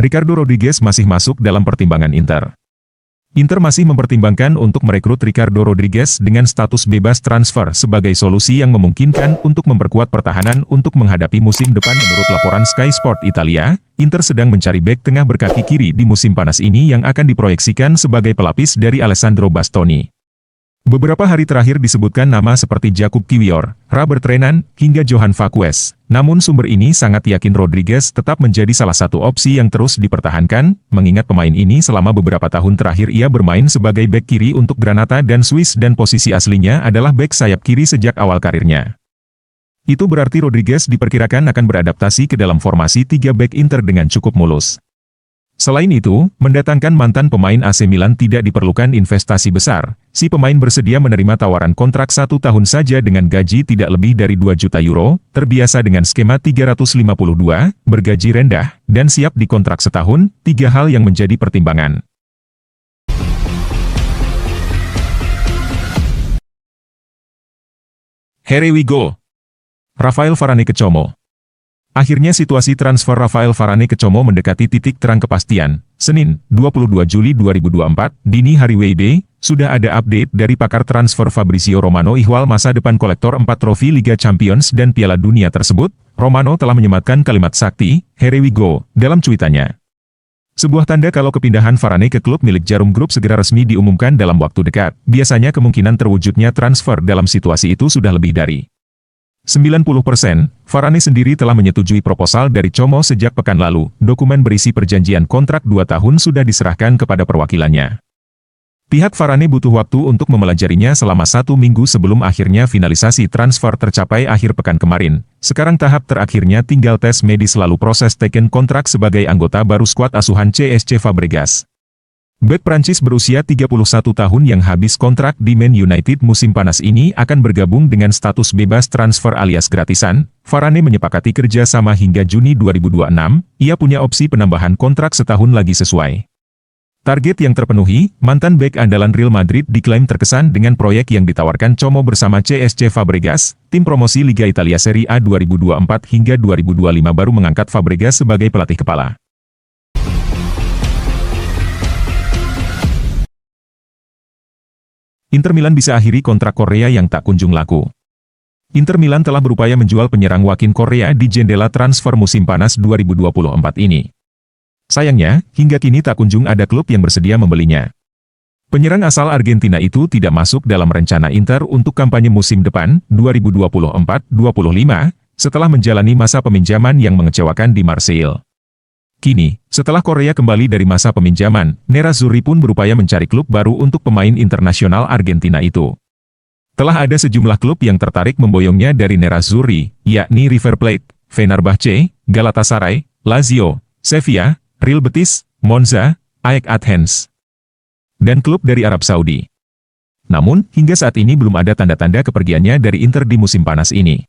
Ricardo Rodriguez masih masuk dalam pertimbangan Inter. Inter masih mempertimbangkan untuk merekrut Ricardo Rodriguez dengan status bebas transfer sebagai solusi yang memungkinkan untuk memperkuat pertahanan untuk menghadapi musim depan. Menurut laporan Sky Sport Italia, Inter sedang mencari bek tengah berkaki kiri di musim panas ini yang akan diproyeksikan sebagai pelapis dari Alessandro Bastoni. Beberapa hari terakhir disebutkan nama seperti Jakub Kiwior, Robert Renan, hingga Johan Vaquez. Namun sumber ini sangat yakin Rodriguez tetap menjadi salah satu opsi yang terus dipertahankan, mengingat pemain ini selama beberapa tahun terakhir ia bermain sebagai bek kiri untuk Granata dan Swiss dan posisi aslinya adalah bek sayap kiri sejak awal karirnya. Itu berarti Rodriguez diperkirakan akan beradaptasi ke dalam formasi 3 bek Inter dengan cukup mulus. Selain itu, mendatangkan mantan pemain AC Milan tidak diperlukan investasi besar. Si pemain bersedia menerima tawaran kontrak 1 tahun saja dengan gaji tidak lebih dari 2 juta euro, terbiasa dengan skema 352, bergaji rendah, dan siap dikontrak setahun. 3 hal yang menjadi pertimbangan. Here we go. Rafael Varane ke Como. Akhirnya situasi transfer Rafael Varane ke Como mendekati titik terang kepastian. Senin, 22 Juli 2024, dini hari WIB, sudah ada update dari pakar transfer Fabrizio Romano ihwal masa depan kolektor 4 trofi Liga Champions dan Piala Dunia tersebut. Romano telah menyematkan kalimat sakti, "Here we go," dalam cuitannya. Sebuah tanda kalau kepindahan Varane ke klub milik Jarum Group segera resmi diumumkan dalam waktu dekat. Biasanya kemungkinan terwujudnya transfer dalam situasi itu sudah lebih dari 90%, Varane sendiri telah menyetujui proposal dari Como sejak pekan lalu. Dokumen berisi perjanjian kontrak 2 tahun sudah diserahkan kepada perwakilannya. Pihak Varane butuh waktu untuk memelajarinya selama 1 minggu sebelum akhirnya finalisasi transfer tercapai akhir pekan kemarin. Sekarang tahap terakhirnya tinggal tes medis lalu proses teken kontrak sebagai anggota baru skuad asuhan CSC Fabregas. Bek Prancis berusia 31 tahun yang habis kontrak di Man United musim panas ini akan bergabung dengan status bebas transfer alias gratisan. Varane menyepakati kerja sama hingga Juni 2026, ia punya opsi penambahan kontrak setahun lagi sesuai target yang terpenuhi. Mantan bek andalan Real Madrid diklaim terkesan dengan proyek yang ditawarkan Como bersama CSC Fabregas. Tim promosi Liga Italia Serie A 2024 hingga 2025 baru mengangkat Fabregas sebagai pelatih kepala. Inter Milan bisa akhiri kontrak Korea yang tak kunjung laku. Inter Milan telah berupaya menjual penyerang Wakin Korea di jendela transfer musim panas 2024 ini. Sayangnya, hingga kini tak kunjung ada klub yang bersedia membelinya. Penyerang asal Argentina itu tidak masuk dalam rencana Inter untuk kampanye musim depan 2024-25 setelah menjalani masa peminjaman yang mengecewakan di Marseille. Kini, setelah Korea kembali dari masa peminjaman, Nerazzurri pun berupaya mencari klub baru untuk pemain internasional Argentina itu. Telah ada sejumlah klub yang tertarik memboyongnya dari Nerazzurri, yakni River Plate, Fenerbahce, Galatasaray, Lazio, Sevilla, Real Betis, Monza, AEK Athens, dan klub dari Arab Saudi. Namun, hingga saat ini belum ada tanda-tanda kepergiannya dari Inter di musim panas ini.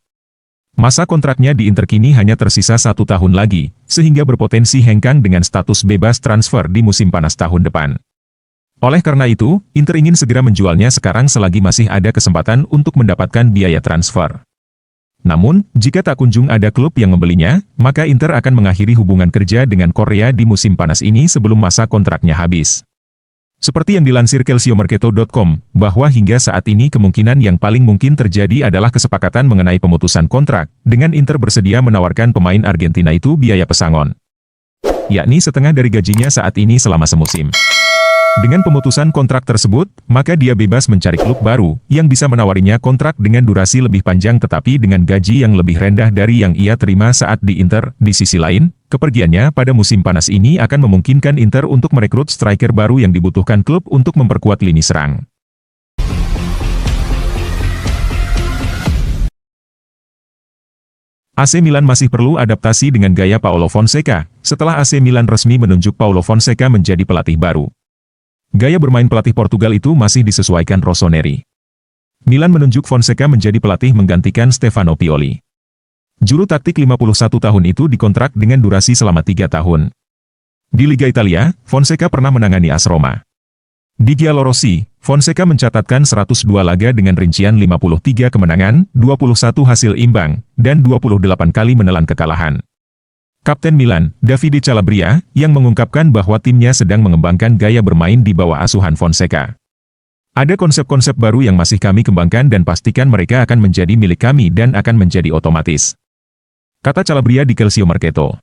Masa kontraknya di Inter kini hanya tersisa 1 tahun lagi, sehingga berpotensi hengkang dengan status bebas transfer di musim panas tahun depan. Oleh karena itu, Inter ingin segera menjualnya sekarang selagi masih ada kesempatan untuk mendapatkan biaya transfer. Namun, jika tak kunjung ada klub yang membelinya, maka Inter akan mengakhiri hubungan kerja dengan Korea di musim panas ini sebelum masa kontraknya habis. Seperti yang dilansir calciomercato.com, bahwa hingga saat ini kemungkinan yang paling mungkin terjadi adalah kesepakatan mengenai pemutusan kontrak, dengan Inter bersedia menawarkan pemain Argentina itu biaya pesangon, yakni setengah dari gajinya saat ini selama semusim. Dengan pemutusan kontrak tersebut, maka dia bebas mencari klub baru, yang bisa menawarinya kontrak dengan durasi lebih panjang tetapi dengan gaji yang lebih rendah dari yang ia terima saat di Inter. Di sisi lain, kepergiannya pada musim panas ini akan memungkinkan Inter untuk merekrut striker baru yang dibutuhkan klub untuk memperkuat lini serang. AC Milan masih perlu adaptasi dengan gaya Paulo Fonseca, setelah AC Milan resmi menunjuk Paulo Fonseca menjadi pelatih baru. Gaya bermain pelatih Portugal itu masih disesuaikan Rossoneri. Milan menunjuk Fonseca menjadi pelatih menggantikan Stefano Pioli. Juru taktik 51 tahun itu dikontrak dengan durasi selama 3 tahun. Di Liga Italia, Fonseca pernah menangani AS Roma. Di Giallorossi, Fonseca mencatatkan 102 laga dengan rincian 53 kemenangan, 21 hasil imbang, dan 28 kali menelan kekalahan. Kapten Milan, Davide Calabria, yang mengungkapkan bahwa timnya sedang mengembangkan gaya bermain di bawah asuhan Fonseca. Ada konsep-konsep baru yang masih kami kembangkan dan pastikan mereka akan menjadi milik kami dan akan menjadi otomatis, kata Calabria di Calcio Mercato.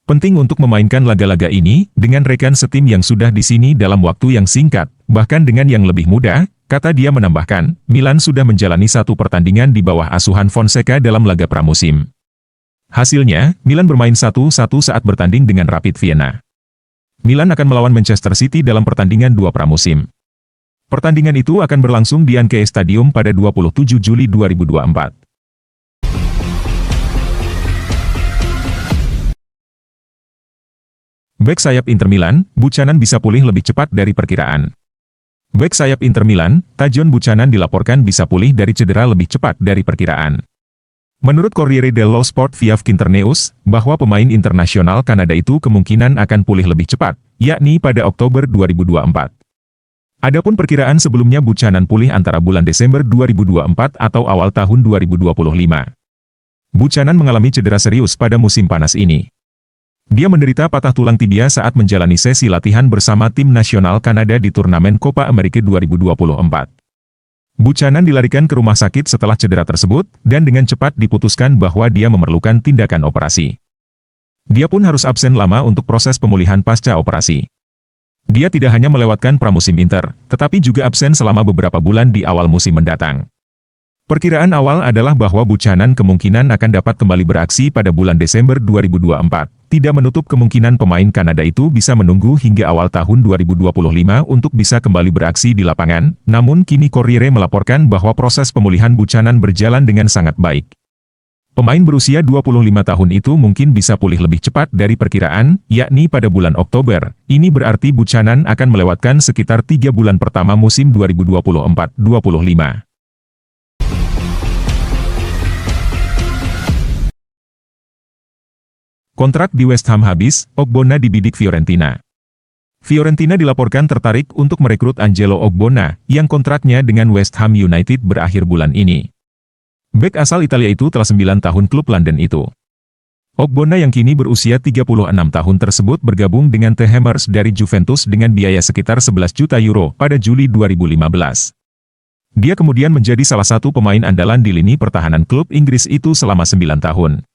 Penting untuk memainkan laga-laga ini dengan rekan setim yang sudah di sini dalam waktu yang singkat, bahkan dengan yang lebih mudah, kata dia menambahkan, Milan sudah menjalani satu pertandingan di bawah asuhan Fonseca dalam laga pramusim. Hasilnya, Milan bermain 1-1 saat bertanding dengan Rapid Vienna. Milan akan melawan Manchester City dalam pertandingan 2 pramusim. Pertandingan itu akan berlangsung di Anke Stadium pada 27 Juli 2024. Bek sayap Inter Milan, Buchanan bisa pulih lebih cepat dari perkiraan. Bek sayap Inter Milan, Tajon Buchanan dilaporkan bisa pulih dari cedera lebih cepat dari perkiraan. Menurut Corriere dello Sport via Internews, bahwa pemain internasional Kanada itu kemungkinan akan pulih lebih cepat, yakni pada Oktober 2024. Adapun perkiraan sebelumnya Buchanan pulih antara bulan Desember 2024 atau awal tahun 2025. Buchanan mengalami cedera serius pada musim panas ini. Dia menderita patah tulang tibia saat menjalani sesi latihan bersama tim nasional Kanada di turnamen Copa America 2024. Buchanan dilarikan ke rumah sakit setelah cedera tersebut, dan dengan cepat diputuskan bahwa dia memerlukan tindakan operasi. Dia pun harus absen lama untuk proses pemulihan pasca operasi. Dia tidak hanya melewatkan pramusim Inter, tetapi juga absen selama beberapa bulan di awal musim mendatang. Perkiraan awal adalah bahwa Buchanan kemungkinan akan dapat kembali beraksi pada bulan Desember 2024. Tidak menutup kemungkinan pemain Kanada itu bisa menunggu hingga awal tahun 2025 untuk bisa kembali beraksi di lapangan, namun kini Corriere melaporkan bahwa proses pemulihan Buchanan berjalan dengan sangat baik. Pemain berusia 25 tahun itu mungkin bisa pulih lebih cepat dari perkiraan, yakni pada bulan Oktober. Ini berarti Buchanan akan melewatkan sekitar 3 bulan pertama musim 2024-25. Kontrak di West Ham habis, Ogbonna dibidik Fiorentina. Fiorentina dilaporkan tertarik untuk merekrut Angelo Ogbonna, yang kontraknya dengan West Ham United berakhir bulan ini. Bek asal Italia itu telah 9 tahun klub London itu. Ogbonna yang kini berusia 36 tahun tersebut bergabung dengan The Hammers dari Juventus dengan biaya sekitar 11 juta euro pada Juli 2015. Dia kemudian menjadi salah satu pemain andalan di lini pertahanan klub Inggris itu selama 9 tahun.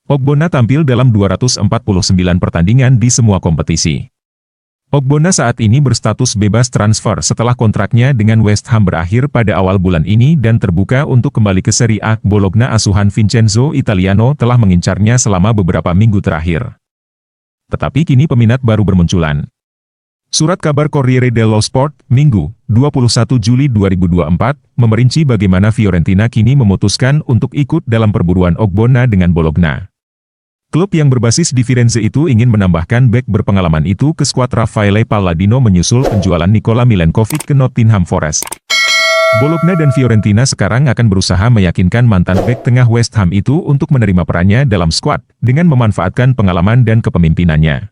Ogbonna tampil dalam 249 pertandingan di semua kompetisi. Ogbonna saat ini berstatus bebas transfer setelah kontraknya dengan West Ham berakhir pada awal bulan ini dan terbuka untuk kembali ke Serie A. Bologna asuhan Vincenzo Italiano telah mengincarnya selama beberapa minggu terakhir. Tetapi kini peminat baru bermunculan. Surat kabar Corriere dello Sport, Minggu, 21 Juli 2024, memerinci bagaimana Fiorentina kini memutuskan untuk ikut dalam perburuan Ogbonna dengan Bologna. Klub yang berbasis di Firenze itu ingin menambahkan bek berpengalaman itu ke skuad Raffaele Palladino menyusul penjualan Nikola Milenkovic ke Nottingham Forest. Bologna dan Fiorentina sekarang akan berusaha meyakinkan mantan bek tengah West Ham itu untuk menerima perannya dalam skuad, dengan memanfaatkan pengalaman dan kepemimpinannya.